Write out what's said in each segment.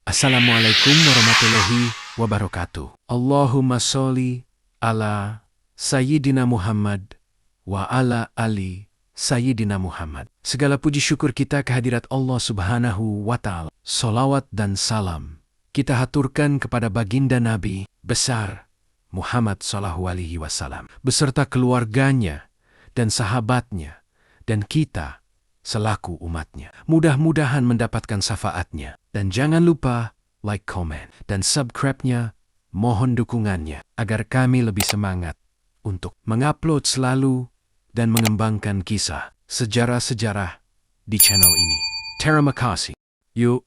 Assalamualaikum warahmatullahi wabarakatuh. Allahumma sholli ala Sayyidina Muhammad wa ala ali Sayyidina Muhammad. Segala puji syukur kita kehadirat Allah Subhanahu wa Ta'ala. Salawat dan salam kita haturkan kepada baginda Nabi besar Muhammad sallallahu alaihi wasallam beserta keluarganya dan sahabatnya dan kita selaku umatnya. Mudah-mudahan mendapatkan syafaatnya. Dan jangan lupa like, comment, dan subscribe-nya. Mohon dukungannya agar kami lebih semangat untuk mengupload selalu dan mengembangkan kisah sejarah-sejarah di channel ini. Terima kasih. Yuk,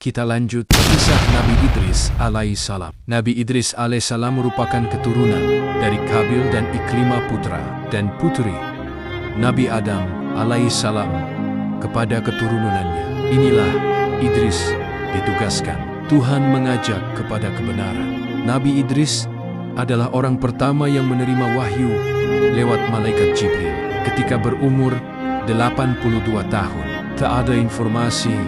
kita lanjut kisah Nabi Idris alaihissalam. Nabi Idris alaihissalam merupakan keturunan dari Qabil dan Iklimah putra dan putri Nabi Adam alaihissalam kepada keturunannya. Inilah Idris ditugaskan. Tuhan mengajak kepada kebenaran. Nabi Idris adalah orang pertama yang menerima wahyu lewat malaikat Jibril ketika berumur 82 tahun. Tak ada informasi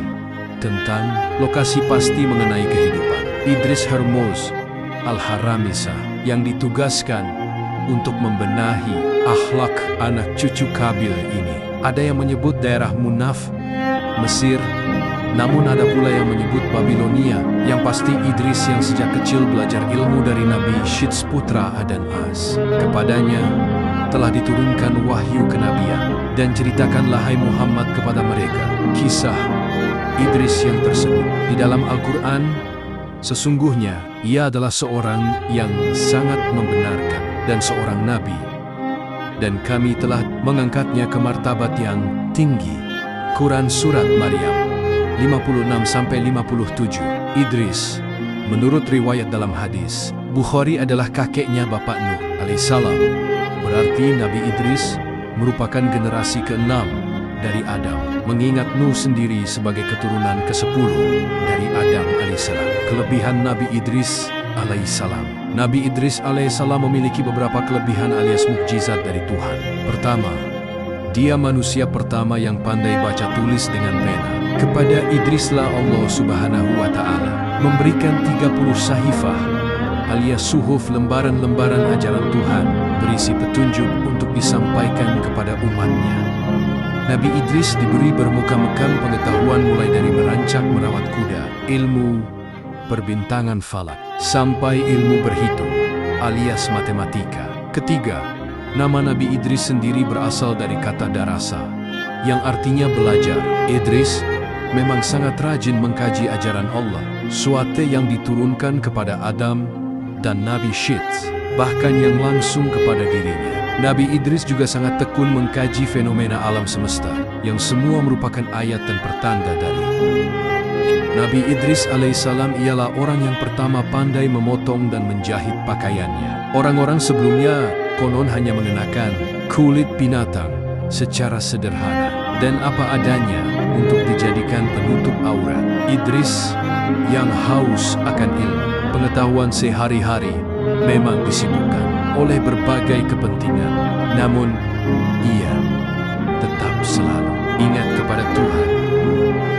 tentang lokasi pasti mengenai kehidupan Idris Hermoz Al-Haramisa yang ditugaskan untuk membenahi akhlak anak cucu Qabil ini. Ada yang menyebut daerah Munaf, Mesir, namun ada pula yang menyebut Babilonia. Yang pasti Idris yang sejak kecil belajar ilmu dari Nabi Syits putra Adan As. Kepadanya telah diturunkan wahyu kenabian, dan ceritakanlah hai Muhammad kepada mereka kisah Idris yang tersebut. Di dalam Al-Quran, sesungguhnya ia adalah seorang yang sangat membenarkan dan seorang nabi, dan kami telah mengangkatnya ke martabat yang tinggi. Quran Surat Maryam 56-57. Idris, menurut riwayat dalam hadis Bukhari, adalah kakeknya Bapak Nuh alaihissalam. Berarti Nabi Idris merupakan generasi ke-6 dari Adam, mengingat Nuh sendiri sebagai keturunan ke-10 dari Adam alaihissalam. Kelebihan Nabi Idris alaihissalam. Nabi Idris alaihissalam memiliki beberapa kelebihan alias mukjizat dari Tuhan. Pertama, dia manusia pertama yang pandai baca tulis dengan pena. Kepada Idrislah Allah Subhanahu wa Ta'ala memberikan 30 sahifah alias suhuf, lembaran-lembaran ajaran Tuhan berisi petunjuk untuk disampaikan kepada umatnya. Nabi Idris diberi bermukam-mukam pengetahuan mulai dari merancak merawat kuda, ilmu perbintangan falak, sampai ilmu berhitung alias matematika. Ketiga, nama Nabi Idris sendiri berasal dari kata darasa yang artinya belajar. Idris memang sangat rajin mengkaji ajaran Allah, suatu yang diturunkan kepada Adam dan Nabi Syits, bahkan yang langsung kepada dirinya. Nabi Idris juga sangat tekun mengkaji fenomena alam semesta, yang semua merupakan ayat dan pertanda dari Nabi Idris alaihissalam. Ialah orang yang pertama pandai memotong dan menjahit pakaiannya. Orang-orang sebelumnya konon hanya mengenakan kulit binatang secara sederhana dan apa adanya untuk dijadikan penutup aurat. Idris yang haus akan ilmu pengetahuan sehari-hari memang disibukkan oleh berbagai kepentingan, namun ia tetap selalu ingat kepada Tuhan.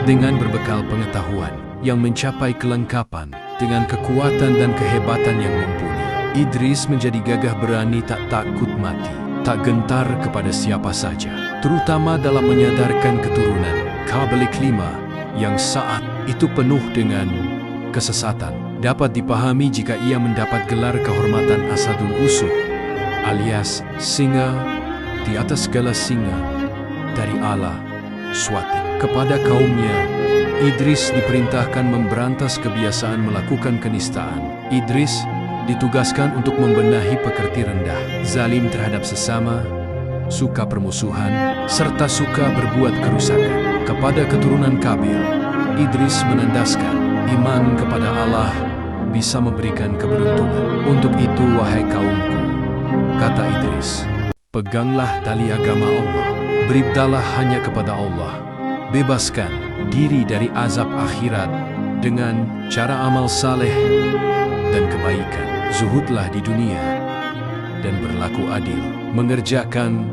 Dengan berbekal pengetahuan yang mencapai kelengkapan dengan kekuatan dan kehebatan yang mumpuni, Idris menjadi gagah berani, tak takut mati, tak gentar kepada siapa saja, terutama dalam menyadarkan keturunan Qabil Iklimah yang saat itu penuh dengan kesesatan. Dapat dipahami jika ia mendapat gelar kehormatan Asadul Usud alias singa di atas segala singa dari Allah SWT. Kepada kaumnya, Idris diperintahkan memberantas kebiasaan melakukan kenistaan. Idris ditugaskan untuk membenahi pekerti rendah, zalim terhadap sesama, suka permusuhan, serta suka berbuat kerusakan. Kepada keturunan Qabil, Idris menandaskan iman kepada Allah bisa memberikan keberuntungan. Untuk itu, wahai kaumku, kata Idris, peganglah tali agama Allah, beribdalah hanya kepada Allah, bebaskan diri dari azab akhirat dengan cara amal saleh dan kebaikan. Zuhudlah di dunia dan berlaku adil, mengerjakan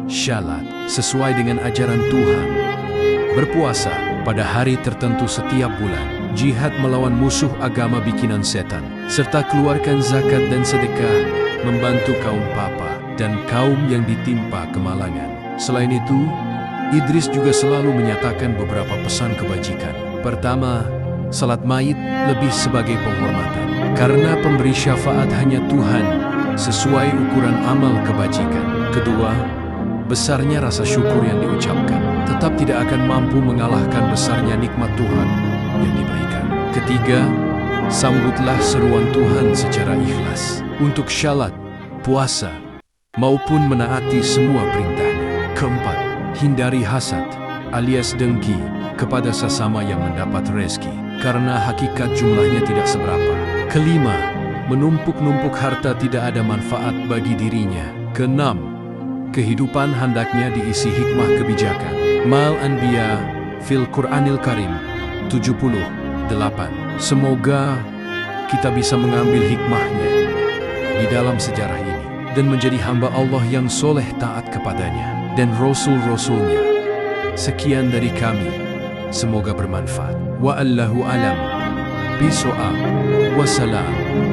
syalat sesuai dengan ajaran Tuhan, berpuasa pada hari tertentu setiap bulan, jihad melawan musuh agama bikinan setan, serta keluarkan zakat dan sedekah, membantu kaum papa dan kaum yang ditimpa kemalangan. Selain itu, Idris juga selalu menyatakan beberapa pesan kebajikan. Pertama, salat mayit lebih sebagai penghormatan, karena pemberi syafaat hanya Tuhan sesuai ukuran amal kebajikan. Kedua, besarnya rasa syukur yang diucapkan tetap tidak akan mampu mengalahkan besarnya nikmat Tuhan yang diberikan. Ketiga, sambutlah seruan Tuhan secara ikhlas untuk syalat, puasa, maupun menaati semua perintahnya. Keempat, hindari hasad alias dengki kepada sesama yang mendapat rezeki, karena hakikat jumlahnya tidak seberapa. Kelima, menumpuk-numpuk harta tidak ada manfaat bagi dirinya. Keenam, kehidupan hendaknya diisi hikmah kebijakan. Mal-Anbiya fil Quranil Karim 78. Semoga kita bisa mengambil hikmahnya di dalam sejarah ini dan menjadi hamba Allah yang soleh taat kepadanya dan Rasul-Rasulnya. Sekian dari kami, semoga bermanfaat. Wa'allahu alam. Bisawab. Wassalam.